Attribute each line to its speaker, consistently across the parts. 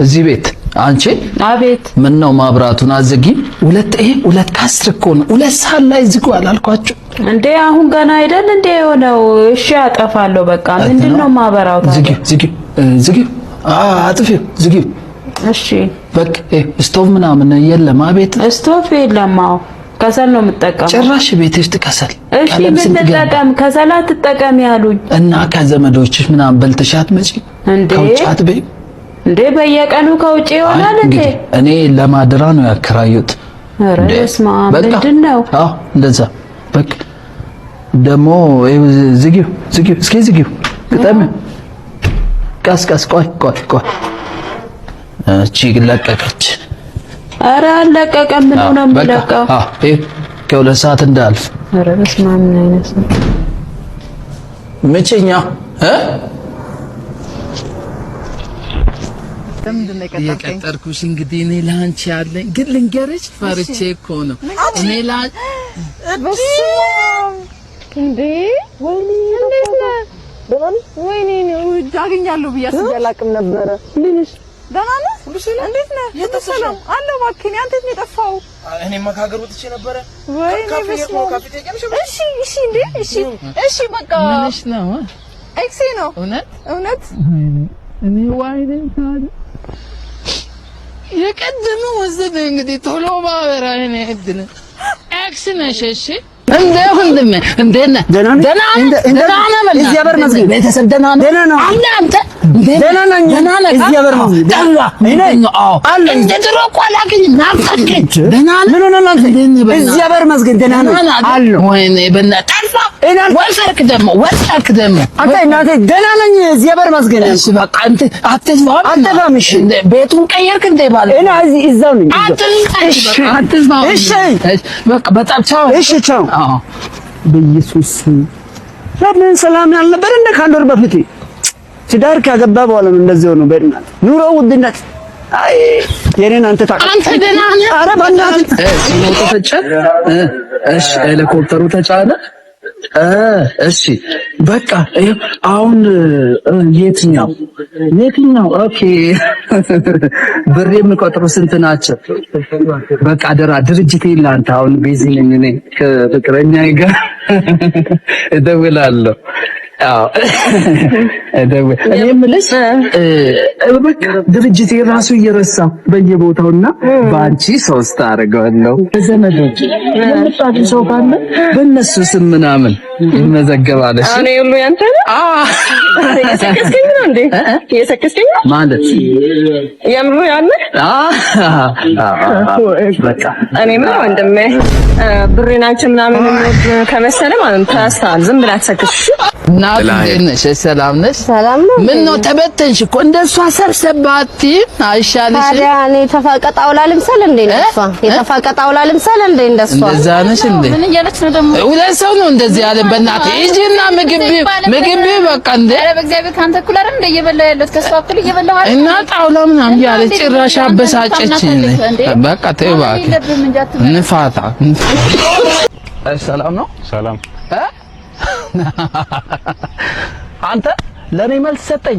Speaker 1: እዚህ ቤት አንቺ
Speaker 2: አቤት
Speaker 1: ምን ነው ማብራቱን አዘጊም ሁለት ካስር እኮ ነው 2 ሰዓት ላይ ዝጉ አላልኳችሁ
Speaker 2: እንዴ አሁን ገና አይደል እንዴ የሆነው እሺ አጠፋለሁ በቃ ምንድነው ማበራው
Speaker 1: ዝጊ አጥፊው ዝጊ
Speaker 2: እሺ
Speaker 1: በቃ ስቶቭ ምናምን የለም አቤት
Speaker 2: ስቶቭ የለም ከሰል ነው የምጠቀመው
Speaker 1: ጭራሽ ቤትሽ ትከሰል
Speaker 2: እሺ ምን ተጠቀም ከሰል አትጠቀም ያሉኝ እና
Speaker 1: ከዘመዶችሽ ምናምን በልተሻት መጪ ከውጫት በይ
Speaker 2: እንዴ በየቀኑ ከውጪ ይሆናል እንዴ
Speaker 1: እኔ ለማድራ ነው ያከራዩት
Speaker 2: ኧረ በስመ አብ ምንድነው
Speaker 1: እንደዛ በቃ ደሞ ዝጊው እስኪ ዝጊው ግጠም ቀስ ቆይ እቺ ለቀቀች
Speaker 2: ኧረ አለቀቀም ምን ነው የሚለቀው
Speaker 1: ከሁለት ሰዓት እንዳልፍ
Speaker 2: ኧረ በስመ አብ ምን አይነት ነው
Speaker 1: መቼኛ
Speaker 3: የቀጠርኩሽ እንግዲህ እኔ ላንቺ ያለኝ ግን ልንገርሽ ፈርቼ እኮ ነው እኔ
Speaker 4: እንዴ ወይኔ ነው አገኛለሁ ብዬ አስበላቅም ነበረ ልንሽ ደህና ነህ እንዴት ነህ የተሰላም አለው ማኪን አንተ እንዴት ጠፋው
Speaker 3: እኔ መካገር ወጥቼ ነበረ
Speaker 4: እሺ በቃ
Speaker 3: ምንሽ ነው
Speaker 4: ኤክሴ ነው እውነት
Speaker 3: እኔ ዋይኔ ታዲያ የቀደሙ ወዘደ እንግዲህ ቶሎ ባበራ እኔ እድል ኤክስ ነሽ እሺ እንዴ ወንድሜ እንዴት ነህ ደህና ነህ እዚህ በር መዝጊያ ቤተሰብ ደህና ነው አንተ ደህና ነኝ እዚህ በር መዝጊያ እኔ አለ እንደ ድሮ እኮ አላገኝም ናፍቀኝ ደህና ነህ ምን ሆነህ አንተ እዚህ በር መዝጊያ ደህና ነህ አለ ወይኔ በእናትህ ወልፈርክ ደግሞ አንተ እናቴ ደህና ነኝ እዚህ በር መዝጊያ እሺ በቃ አንተ አትዝባም እሺ ቤቱን ቀየርክ እንዴ ባለ እኔ እዛው ነኝ አትዝባም እሺ በቃ በጣም ቻው እሺ ቻው በኢየሱስ ለምን ሰላም ያልነበር እንደ ካንዶር በፊት ትዳር ካገባ በኋላ ነው እንደዚህ ሆኖ በእናት ኑሮ ውድነት አይ የኔን አንተ ደህና ነህ ኧረ በእናትህ ነው ተፈጨ እሺ ሄሊኮፕተሩ ተጫነ እሺ በቃ አሁን የትኛው ኦኬ ብር የምቆጥሩ ስንት ናቸው በቃ ደራ ድርጅት ይላንተ አሁን ቢዚ ነኝ እኔ ከፍቅረኛዬ ጋር እደውላለሁ እኔ የምልሽ በቃ ድርጅት የራሱ እየረሳ በየቦታውና ባንቺ 3 አደርጋለሁ ዘመዶች ለምጣት ሰው ካለ በእነሱ ስም ምናምን ይመዘገባል እሺ እኔ ሁሉ ያንተ የሰከስከኝ ነው እንዴ የሰከስከኝ ማለት የምሩ ያለ በቃ እኔ ምን ወንድሜ ብሬናችን ምናምን ከመሰለ ማለት ታስታል ዝም ብላ ተሰክሽ ናትነሽ ሰላም ነሽ ሰላም ነው ምን ነው ተበተንሽ እኮ እንደሷ ሰብሰባት አይሻልሽ ታዲያ እኔ ተፋቀጣውላ ልምሰል እንዴ ነፋ የተፋቀጣውላ ልምሰል እንዴ እንደሷ እንደዛ ነሽ እንዴ ምን እያለች ነው ደግሞ ሁለት ሰው ነው እንደዚህ ያለ በእናትህ እጂና ምግብ በቃ እንዴ አረ በእግዚአብሔር ካንተ እኩል አይደል እንደ እየበላሁ ያለሁት ከሷ እኩል እየበላሁ አይደል እና ጣውላ ምናምን ያለች ጭራሽ አበሳጨችኝ በቃ ተይ እባክህ ንፋታ ሰላም ነው ሰላም አንተ ለኔ መልስ ሰጠኝ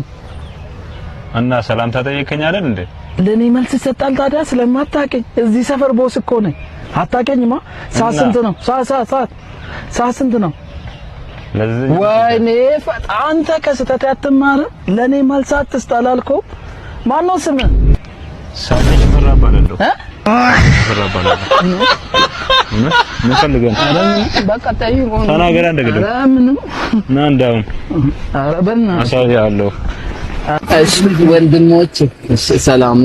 Speaker 3: እና ሰላምታ ጠይቀኝ አይደል እንዴ ለኔ መልስ ሰጣል ታዲያ ስለማታቀኝ እዚህ ሰፈር ቦስ እኮ ነኝ አታቀኝማ ሳስንት ነው ሳስንት ነው ወይኔ አንተ ከስተት ያትማር ለኔ መልስ አትስጣላልኮ ማን ነው ስም ሳለሽ ፈራባለሁ ምን ፈልገን በቃ ታይው ተናገር እንደገደ ምንም ና እንዳው አረበና አሳያለሁ እሺ ወንድሞች ሰላም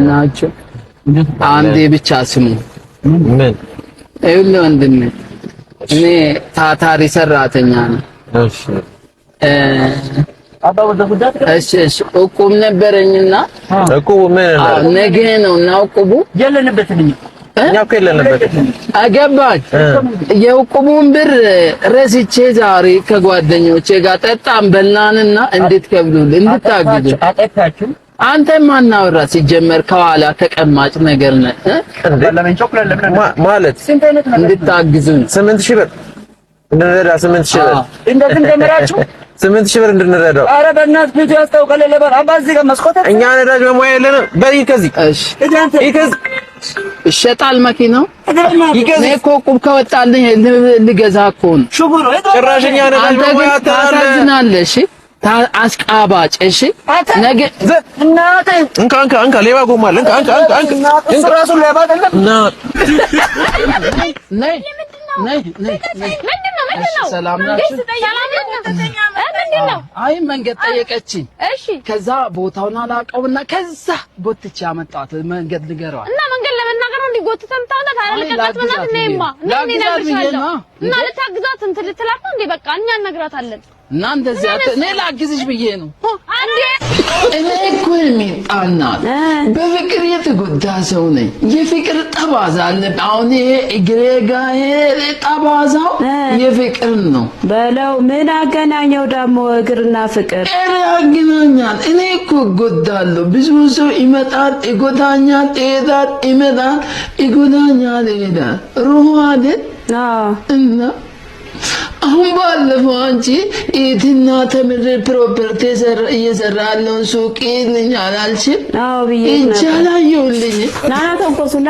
Speaker 3: ናችሁ አንዴ ብቻ ስሙ ምን አይሁን ወንድሜ እኔ ታታሪ ሰራተኛ ነኝ እሺ እቁብ ነበረኝና እቁብ ምን ነገ ነውና እቁቡ የለንበትልኝ እኛው ከለንበት አገባች የእቁቡን ብር ረስቼ ዛሬ ከጓደኞቼ ጋር ጠጣን በላንና እንድትከብሉልን እንድታግዙ አጠጣችሁ አንተ ማናወራ ሲጀመር ከኋላ ተቀማጭ ነገር ነህ ማለት እንድታግዙን 8000 ብር እንደዛ 8000 ብር እንደዚህ እንደመራችሁ
Speaker 5: 8000 ብር እንድንረዳው።
Speaker 6: ኧረ በእናትህ ፊቱ ያስታውቃል። ለበር አባ እዚህ ጋር መስኮት
Speaker 5: እኛ ነዳጅ መሙያ የለንም። በይ ከዚህ
Speaker 1: እሺ
Speaker 5: ይከዝ
Speaker 1: ይሸጣል መኪናው
Speaker 5: ይከዝ
Speaker 1: እኔ እኮ ቁብ ከወጣልኝ ልገዛ እኮ ነው።
Speaker 6: ሽጉሩ
Speaker 5: ጭራሽ እኛ ነዳጅ መሙያ
Speaker 1: ታሳዝናለህ። እሺ አስቃባጭ። እሺ ነገ
Speaker 6: እናቴ
Speaker 5: እንካ ሌባ ጎማል እንካ
Speaker 6: ራሱ ሌባ አይደለም።
Speaker 1: ነይ ሰላም ናችሁ? አይ መንገድ ጠየቀችኝ። እሺ ከዛ ቦታውን አላውቀውና ከዛ ጎትቼ አመጣት። መንገድ ንገረዋል እና መንገድ ለመናገር ነው እንዲጎትተም ታውቃለህ። አላለቀበት ማለት ነውማ ነኝ ነግርሻለሁ እና ልታግዛት እንትን ልትላት ነው እንዴ? በቃ እኛ እነግራታለን እና እንደዚህ እኔ ላግዝሽ ብዬ ነው። እኔ እኮ የሚጣናት በፍቅር የተጎዳ ሰው ነኝ። የፍቅር ጠባዛ አለ። አሁን ይሄ እግሬ ጋር ይሄ ጠባዛው የፍቅር ነው በለው። ምን አገናኘው ደግሞ እግርና ፍቅር? ያገናኛል። እኔ እኮ እጎዳለሁ። ብዙ ሰው ይመጣል፣ ይጎዳኛል፣ ይሄዳል፣ ይመጣል፣ ይጎዳኛል፣ ይሄዳል። ሩህ አይደል? እና አሁን ባለፈው አንቺ ኢትና ተምር ፕሮፐርቲ እየሰራ ያለውን ሱቅ ይልኝ አላልሽም? አዎ ብዬሽ ነበር። ይቻላል ይውልኝ ናና ተንኮሱና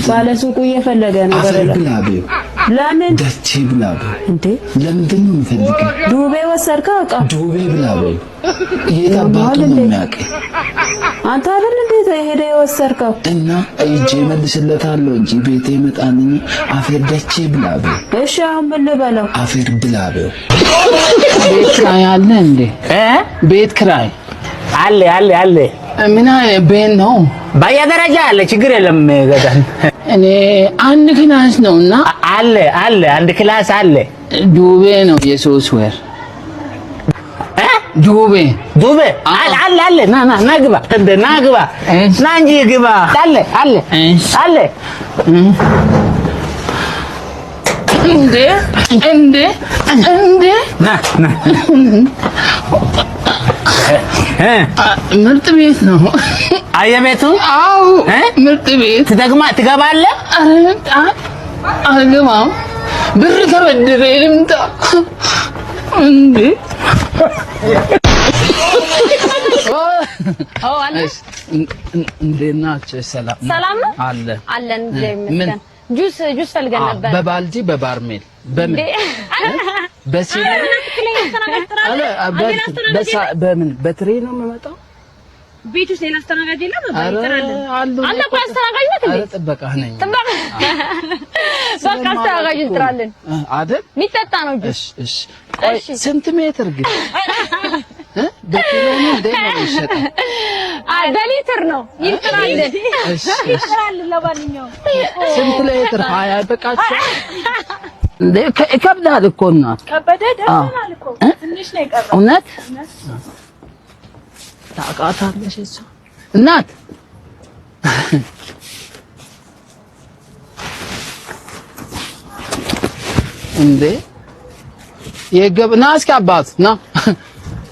Speaker 1: ባለ ሱቁ እየፈለገ ነው። በረላቢው ለምን ደቺ ብላቢው እንዴ? ለምንድን ነው የምፈልገው? ዱቤ ወሰድከው? አቃ ዱቤ ብላቢው እየታባቱ ነው የሚያውቀኝ። አንተ አይደል እንዴ ሄደ የወሰድከው? እና እጄ መልስለታለሁ እንጂ ቤቴ መጣንኝ አፈር ደቺ ብላቢው። እሺ አሁን ምን ልበለው? አፈር ብላቢው። ቤት ክራይ አለ እንዴ? ቤት ክራይ አለ። ምን አይነት ቤት ነው? በየደረጃ አለ። ችግር የለም ገዛን። እኔ አንድ ክላስ ነውና አለ አንድ ክላስ አለ። ዱቤ ነው የሶስት ወር ዱቤ አለ። ና ግባ ና እንጂ ግባ። አለ እንዴ ምርጥ ቤት ነው። አየቤቱ? አዎ ምርጥ ቤት። ትገባለህ? አልገባም። ብር ተበድሬ ልምጣ እንዴ? እንዴት ናችሁ? ሰላም ነው አለን። ይመስገን። ጁስ ፈልገን ነበር። በባልዲ በባርሜል በምን በሲኒ በምን በትሬ ነው የምመጣው? ቤት ውስጥ ሌላ አስተናጋጅ የለም? አለ እኮ አስተናጋጅ ነው። ኧረ ጥበቃ ነኝ። በቃ አስተናጋጅ እንጥራለን አይደል? የሚጠጣ ነው ጁስ። እሺ ቆይ ስንት ሜትር ግን በኪሎ ነው እንዴ ነው የሚሸጠው? በሊትር ነው ይጥራልን። እሺ ይጥራልን። ለማንኛውም ስንት ሊትር? 20 በቃችሁ እንዴ? ከበዳል እኮ እናት ከበደ ደህናል እኮ ትንሽ ነው የቀረው። እውነት ታውቃታለሽ እሱ እናት እንዴ የገብና እስኪ አባት ና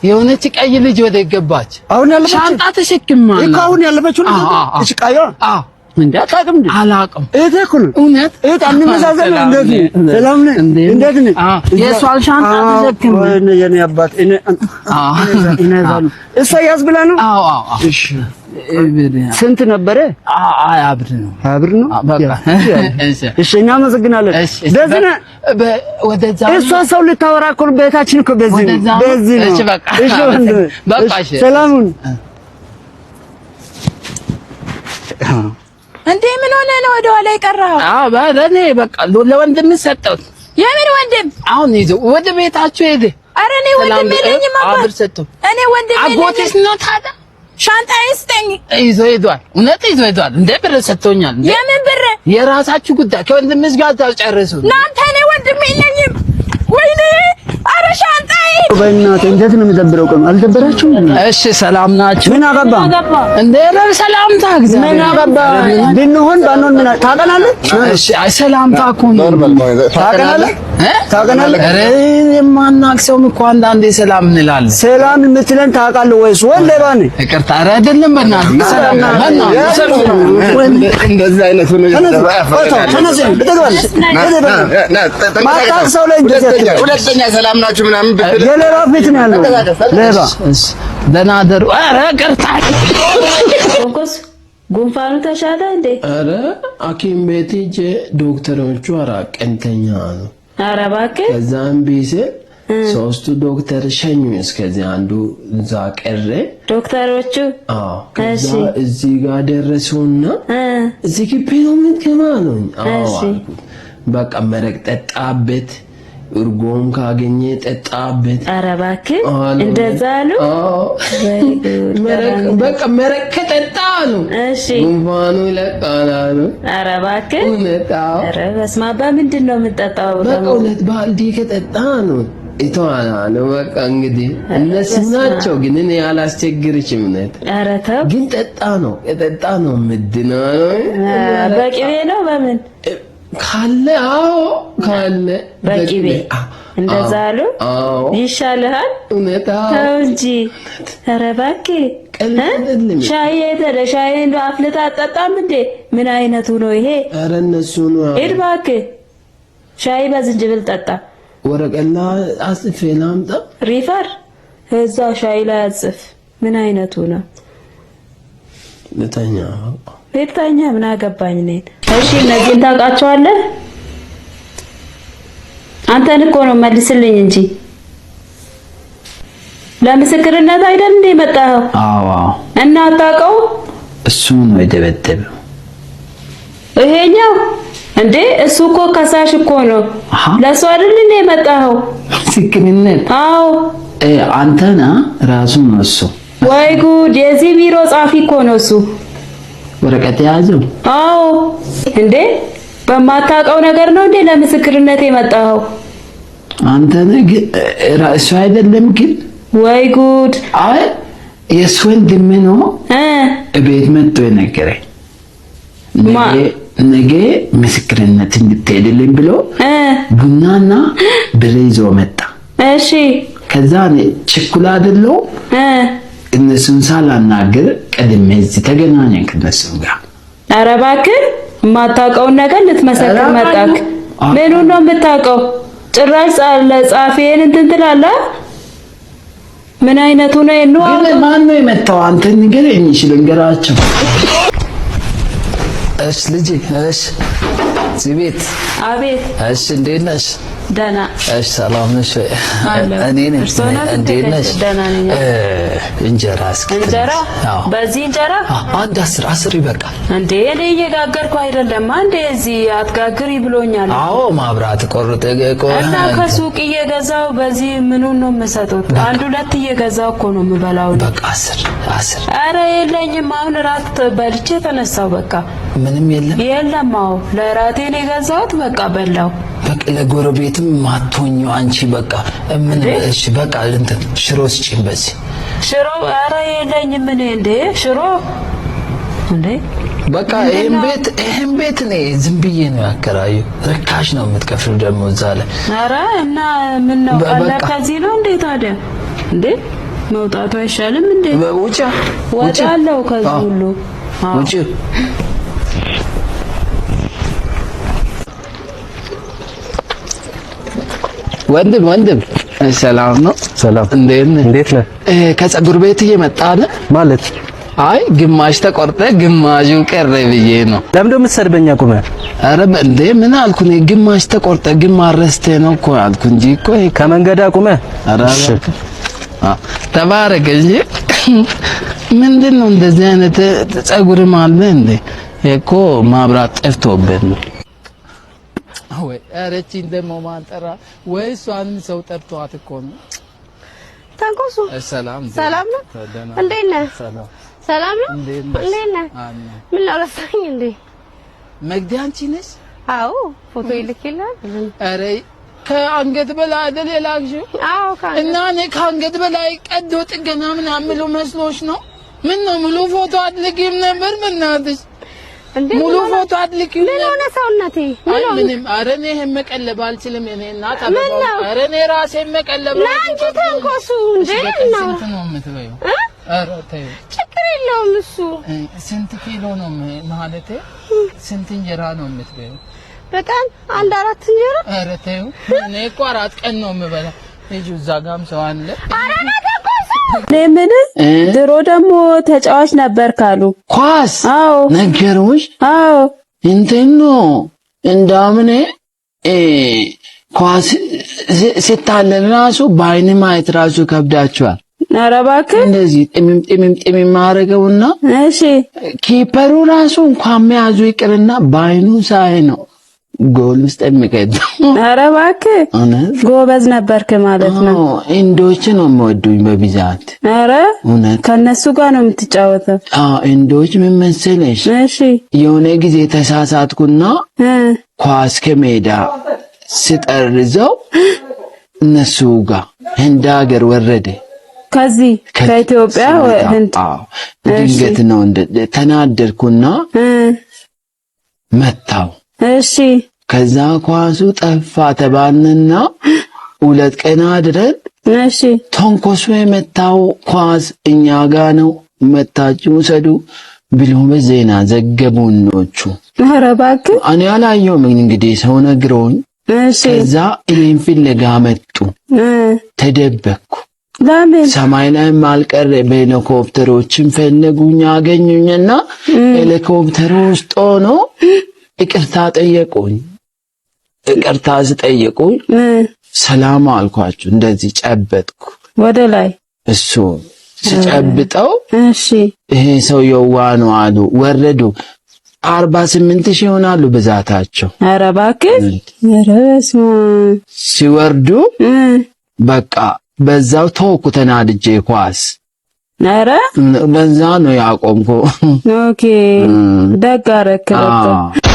Speaker 1: የሆነች ቀይ ልጅ ወደ ገባች። አሁን ያለበች ሻንጣ ተሸክማ ነው አሁን ያለበችው ነው። እሺ ቃዮ እንዴ አታውቅም እንዴ? አላውቅም። እህቴ እኮ ነው። እውነት እህት አንመሳሰል ነው። እንዴት ነው? ሰላም ነህ? እንዴት ነህ? የሷን ሻንጣ ተሸክማ ነው የኔ አባት። እኔ ዛሉ እሷ ያዝ ብላ ነው። አዎ እሺ ስንት ነበረ? አብር ነው። በቃ እሺ እናመሰግናለን። በዚህ ነው ወደዛ እሷ ሰው ልታወራ እኮ ቤታችን እኮ በዚህ ነው። እሺ በቃ እሺ ሰላሙን
Speaker 4: እንዴ ምን ሆነ ነው ወደ ኋላ የቀረኸው?
Speaker 1: ለኔ በቃ ለወንድም ሰጠሁት። የምን ወንድም? አሁን ይዘው ወደ ቤታችሁ ሄደ። ኧረ እኔ ወንድም የለኝም አባት። እኔ ወንድም የለኝም። አጎትሽ ነው ታዲያ? ሻንጣዬን ስጠኝ። ይዞ ሄዷል። እውነት ይዞ ሄዷል። እንደ ብር ሰጥቶኛል። የምን ብር? የራሳችሁ ጉዳይ ከወንድምሽ ጋር ጨርሱ። እናንተ እኔ ወንድም የለኝም። ወይኔ ኧረ ሻንጣዬ በእናትህ እንዴት ነው የምደብረው? ቀን አልደበራችሁም? እሺ ሰላም ናችሁ? ምን አገባ እንዴ? ሰላምታ እግዚአብሔር ምን አገባ ብንሆን ባንሆን ምን ታቀናለህ? እሺ ሰላምታ እኮ ነው። ታቀናለህ? ኧረ የማናውቅ ሰው እኮ አንዳንዴ ሰላም እንላለን። ሰላም የምትለን ታውቃለህ ወይስ ወንዴ ባኔ? ይቅርታ ኧረ አይደለም በእናትህ ሰላም እንደዚህ አይነት ነው ሁለተኛ ሰላም ናችሁ ምናምን
Speaker 6: በሌባ ፊት ነው ያለው ሌባ።
Speaker 3: ደህና አደሩ። ኧረ ቅርታ
Speaker 2: ፎከስ ጉንፋኑ ተሻለ እንዴ?
Speaker 3: ኧረ ሐኪም ቤት ሂጅ ዶክተሮቹ አራቀንተኛ ነው።
Speaker 2: ኧረ እባክህ
Speaker 3: ከዛም ቢስ ሶስቱ ዶክተር ሸኙኝ። እስከዚህ አንዱ እዛ ቀረ።
Speaker 2: ዶክተሮቹ
Speaker 3: ከዛ እዚህ ጋር ደረሱና እዚህ ግቢ ነው የምትገባ ነው። በቃ መረቅ ጠጣበት፣ እርጎም ካገኘ ጠጣበት።
Speaker 2: ኧረ እባክህ እንደዛ አሉ።
Speaker 3: በቃ መረቅ ከጠጣ ነው ጉንፋኑ ይለቃል አሉ።
Speaker 2: ኧረ እባክህ ኧረ በስመ አብ። ምንድን ነው የምጠጣው?
Speaker 3: በቃ ሁለት ባልዲ ከጠጣ ነው ይተዋል። በቃ እንግዲህ እነሱ ናቸው፣ ግን እኔ አላስቸግርሽም።
Speaker 2: ኧረ ተው
Speaker 3: ግን ጠጣ ነው ከጠጣ ነው ምድነው
Speaker 2: በቅቤ ነው በምን
Speaker 3: ካለ ካለ
Speaker 2: በቅቤ እንደዛ አሉ። ይሻልሃል ተው እንጂ። ኧረ እባክህ ሻይ እንደው አፍልታ አጠጣም እንዴ? ምን አይነቱ ነው ይሄ?
Speaker 3: ኧረ እነሱ ነው።
Speaker 2: ሂድ እባክህ ሻይ በዝንጅብል ጠጣ።
Speaker 3: ወረቀላ አጽፌ ላምጣ።
Speaker 2: ሪፈር እዛው ሻይ ላይ አጽፍ። ምን አይነቱ ነው? ልተኛ ምን አገባኝ እኔ። እሺ እነዚህን ታውቃቸዋለህ? አንተን እኮ ነው መልስልኝ እንጂ ለምስክርነት አይደል እንደ መጣኸው?
Speaker 3: አዎ።
Speaker 2: እና አታውቀው?
Speaker 3: እሱ ነው የደበደበው።
Speaker 2: ይሄኛው እንዴ እሱ እኮ ከሳሽ እኮ ነው። ለሱ አይደል እንደ መጣኸው?
Speaker 3: ምስክርነት?
Speaker 2: አዎ።
Speaker 3: አንተና ራሱ ነው እሱ።
Speaker 2: ወይ ጉድ! የዚህ ቢሮ ጻፊ እኮ ነው እሱ።
Speaker 3: ወረቀት ያዘው?
Speaker 2: አዎ። እንዴ በማታውቀው ነገር ነው እንዴ ለምስክርነት የመጣኸው?
Speaker 3: አንተ ነህ ራሱ አይደለም ግን።
Speaker 2: ወይ ጉድ!
Speaker 3: አይ የሱ ወንድም ነው ቤት መጥቶ የነገረኝ ነገ ምስክርነት እንድትሄድልኝ ብሎ ቡናና ብር ይዞ መጣ።
Speaker 2: እሺ
Speaker 3: ከዛ ችኩላ አይደለው እነሱን ሳላናግር ቀድሜ እዚህ ተገናኘን ከነሱ ጋር።
Speaker 2: ኧረ እባክህ የማታውቀውን ነገር ልትመሰክር መጣክ? ምኑን ነው የምታውቀው? ጭራሽ ጻፊዬን እንትን ትላለህ? ምን አይነቱ ነው?
Speaker 3: ግን ማን ነው የመጣው? አንተ ንገረኝ። እሺ ልንገራቸው። እሺ ልጄ፣ እሺ ቤት።
Speaker 2: አቤት።
Speaker 3: እሺ እንዴት ነሽ?
Speaker 2: ደህና።
Speaker 3: እሺ ሰላም ነሽ? እኔ ነኝ። እንዴት ነሽ?
Speaker 2: ደህና ነኝ።
Speaker 3: እንጀራ እስኪ።
Speaker 2: እንጀራ? በዚህ እንጀራ
Speaker 3: አንድ 10 ይበቃል
Speaker 2: እንዴ? እኔ እየጋገርኩ አይደለም አንዴ እዚህ አትጋግሪ ብሎኛል።
Speaker 3: አዎ ማብራት ቆርጠ
Speaker 2: እና ከሱቅ እየገዛው በዚህ ምኑን ነው የምሰጡት? አንድ ሁለት እየገዛው እኮ ነው የምበላው።
Speaker 3: በቃ 10።
Speaker 2: ኧረ የለኝም። አሁን ራት በልቼ ተነሳው። በቃ
Speaker 3: ምንም
Speaker 2: የለም። አዎ ለራቴ ነው የገዛሁት። በቃ በላው።
Speaker 3: በቃ ለጎረቤትም ማቶኙ አንቺ በቃ ምን? እሺ በቃ እንትን ሽሮ ስጪኝ። በዚህ
Speaker 2: ሽሮ? ኧረ የለኝም። ምን እንዴ ሽሮ እንዴ? በቃ
Speaker 3: ይሄን ቤት ነው ዝም ብዬ ነው ያከራዩ። ርካሽ ነው የምትከፍሉ ደግሞ እዛ ላይ።
Speaker 2: ኧረ እና ምን ነው ቀለብ ከዚህ ነው እንዴ ታዲያ? እንዴ መውጣቱ አይሻልም እንዴ?
Speaker 3: ውጪ
Speaker 2: ወጣለው ከዚህ ሁሉ
Speaker 3: ውጪ። ወንድም ሰላም ነው?
Speaker 5: ሰላም። እንዴት ነህ?
Speaker 3: ከፀጉር ቤት እየመጣህ ነው
Speaker 5: ማለት?
Speaker 3: አይ ግማሽ ተቆርጠ ግማሹን ቀረ ብዬ ነው።
Speaker 5: ለምን ደሞ የምትሰድበኝ? ቁመህ?
Speaker 3: ኧረ እንዴ ምን አልኩ እኔ? ግማሽ ተቆርጠ ግማሽ ረስተህ ነው እኮ አልኩ እንጂ እኮ
Speaker 5: ከመንገድ ቁመህ።
Speaker 3: ኧረ ተባረክ እንጂ ምንድነው እንደዚህ አይነት ፀጉርም አለ እንዴ? እኮ ማብራት ጠፍቶበት ነው። ወይ አረቺን ደሞ ማንጠራ ወይ እሷን ሰው ጠርቷት እኮ ነው።
Speaker 4: ታንቆሱ
Speaker 3: ሰላም
Speaker 4: ነው። እንዴት ነህ? ሰላም ነው።
Speaker 3: እንዴት
Speaker 4: ነህ? ምን ላረሳኝ እንዴ?
Speaker 3: መግዲ አንቺ ነሽ?
Speaker 4: አዎ ፎቶ ይልክልሃል።
Speaker 3: አረ ከአንገት በላይ አይደል የላክሽው?
Speaker 4: አዎ
Speaker 3: እና እኔ ከአንገት በላይ ቀዶ ጥገና ምናምን መስሎሽ ነው? ምን ነው ሙሉ ፎቶ አድልጊም ነበር በእናትሽ? ሙሉ ፎቶ አድልጊው።
Speaker 4: ምን ሆነ ሰውነቴ?
Speaker 3: ምንም። ኧረ እኔ ይሄን መቀለብ አልችልም። እኔ እናት አበባው። ኧረ እኔ ራሴን መቀለብ
Speaker 4: ለአንቺ ተንኮሱ እንዴ ነው።
Speaker 3: ስንት ነው የምትበይው? ኧረ ተይው፣
Speaker 4: ችግር የለውም እሱ።
Speaker 3: ስንት ኪሎ ነው ማለቴ? ስንት እንጀራ ነው የምትበይው?
Speaker 4: በቀን 1-4 እንጀራ።
Speaker 3: ኧረ ተይው፣ እኔ እኮ 4 ቀን ነው የምበላው። እጁ እዛ ጋርም ሰው አለ።
Speaker 2: ለምን ድሮ ደግሞ ተጫዋች ነበር ካሉ
Speaker 3: ኳስ
Speaker 2: አዎ
Speaker 3: ነገሩሽ?
Speaker 2: አዎ
Speaker 3: እንትን ነው እንዳምኔ ኳስ ሲታለል ራሱ በአይን ማየት ራሱ ከብዳቸዋል።
Speaker 2: ኧረ እባክህ
Speaker 3: እንደዚህ ጥምም ማረገውና
Speaker 2: እሺ
Speaker 3: ኪፐሩ ራሱ እንኳን መያዙ ይቅርና በአይኑ ሳይ ነው ጎል ውስጥ የሚከተው።
Speaker 2: ኧረ እባክህ ጎበዝ ነበርክ ማለት ነው።
Speaker 3: እንዶች ነው የምወዱኝ በብዛት።
Speaker 2: ኧረ ከነሱ ጋር ነው የምትጫወተው?
Speaker 3: እንዶች ምን መሰለሽ?
Speaker 2: እሺ
Speaker 3: የሆነ ጊዜ ተሳሳትኩና ኳስ ከሜዳ ስጠርዘው እነሱ ጋር ህንድ ሀገር ወረደ።
Speaker 2: ከዚህ ከኢትዮጵያ ህንድ።
Speaker 3: ድንገት ነው ተናደርኩና መታው።
Speaker 2: እሺ
Speaker 3: ከዛ ኳሱ ጠፋ ተባልንና 2 ቀን አድረን
Speaker 2: እሺ
Speaker 3: ተንኮሱ የመታው ኳስ እኛ ጋር ነው መታችሁ ሰዱ ብሎ በዜና ዘገቡኖቹ።
Speaker 2: ኧረ እባክህ
Speaker 3: እኔ አላየሁም እንግዲህ ሰው ነግሮኝ።
Speaker 2: እሺ
Speaker 3: ከዛ እኔን ፍለጋ መጡ። ተደበቅኩ።
Speaker 2: ለምን
Speaker 3: ሰማይ ላይ ማልቀር በሄሊኮፕተሮችን ፈለጉኝ አገኙኝና ሄሊኮፕተሩ ውስጥ ሆኖ ይቅርታ ጠየቁኝ። ይቅርታ ስጠይቁኝ ሰላም አልኳቸው። እንደዚህ ጨበጥኩ ወደ ላይ እሱ ሲጨብጠው
Speaker 2: እሺ
Speaker 3: ይሄ ሰው የዋ ነው አሉ። ወረዱ። 48,000 ይሆናሉ ብዛታቸው።
Speaker 2: ኧረ እባክህ ኧረ በስመ አብ
Speaker 3: ሲወርዱ በቃ በዛው ተውኩ ተናድጄ ኳስ።
Speaker 2: ኧረ
Speaker 3: በዛ ነው ያቆምኩ።
Speaker 2: ኦኬ ደግ አደረክ በቃ።